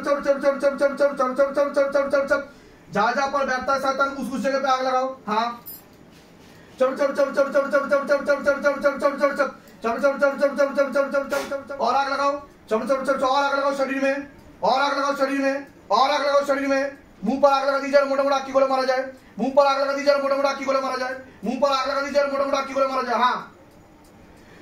चढ़ जहाँ जहाँ पर बैठता है शैतान उस जगह पे आग लगाओ। हाँ चढ़ चढ़ चढ़ चढ़ चढ़ चढ़ चढ़ चढ़ चढ़ चढ़ चढ़ चढ़ चढ़ चढ़ और आग लगाओ। चढ़ चढ़ चढ़ और आग लगाओ शरीर में, और आग लगाओ शरीर में, और आग लगाओ शरीर में। मुंह पर आग लगा दीजिए, मोटा मोटा की गोले मारा जाए। मुंह पर आग लगा दीजिए, मोटा मोटा की गोले मारा जाए। मुंह पर आग लगा दीजिए, मोटा मोटा की गोले मारा जाए। हाँ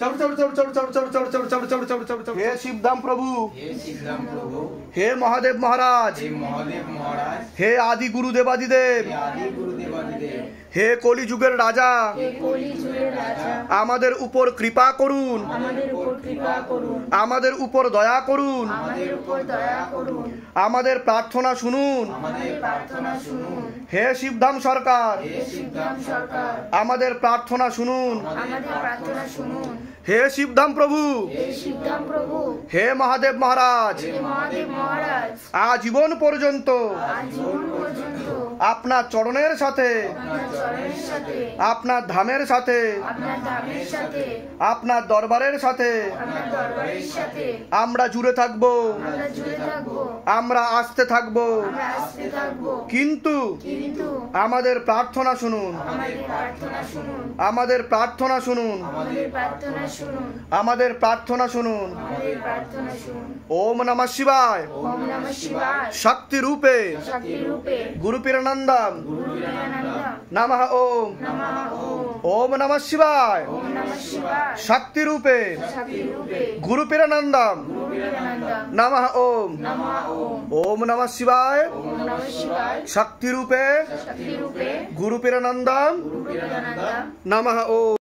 চাউড় চাউড় চাউড় চাউড় চাউড় চাউড় চাউড় চাউড় চাউড় চাউড় চাউড় চাউড় চাউড়। হে শিবধাম প্রভু, हे श्रीराम प्रभु, হে মহাদেব মহারাজ, हे महादेव महाराज, হে আদি গুরু দেবাদিদেব, हे आदि गुरुदेवादिदेव, হে কলিযুগের রাজা, কলি যুগের রাজা, আমাদের উপর কৃপা করুন, আমাদের উপর কৃপা করুন, আমাদের উপর দয়া করুন, আমাদের উপর দয়া করুন, আমাদের প্রার্থনা শুনুন। আমাদের প্রার্থনা শুনুন। হে শিবধাম সরকার, हे শিবধাম সরকার, আমাদের প্রার্থনা শুনুন। আমাদের প্রার্থনা শুনুন। হে শিবধাম প্রভু, হে শিবধাম প্রভু, হে মহাদেব মহারাজ, হে মহাদেব মহারাজ, আজীবন পর্যন্ত আজীবন পর্যন্ত আপনার চরণের সাথে, আপনার চরণের সাথে, আপনার ধামের সাথে, আপনার ধামের সাথে, আপনার দরবারের সাথে আপনার দরবারের সাথে আমরা জুড়ে থাকবো, আমরা জুড়ে থাকবো, আমরা আসতে থাকবো। আমরা আসতে থাকবো। কিন্তু কিন্তু আমাদের প্রার্থনা শুনুন, আমাদের প্রার্থনা শুনুন, আমাদের প্রার্থনা শুনুন, আমাদের প্রার্থনা শুনুন, আমাদের প্রার্থনা শুনুন। আমাদের প্রার্থনা শুনুন। ওম নমঃ শিবায়, ওম নমঃ শিবায়, শক্তি রূপে শক্তি রূপে, গুরু পীরানন্দম গুরু বিবেকানন্দ, নমঃ ওম। নমঃ ওম। ওম নমঃ শিবায়, ওম নমঃ শিবায়, শক্তি রূপে শক্তি রূপে, গুরু পীরানন্দম গুরু বিবেকানন্দ, নমঃ ওম। নমঃ ওম। ওম নমঃ শিবায়, ওম নমঃ শিবায়, শক্তি রূপে শক্তি রূপে, গুরু পীরানন্দম গুরু বিবেকানন্দ, নমঃ ওম।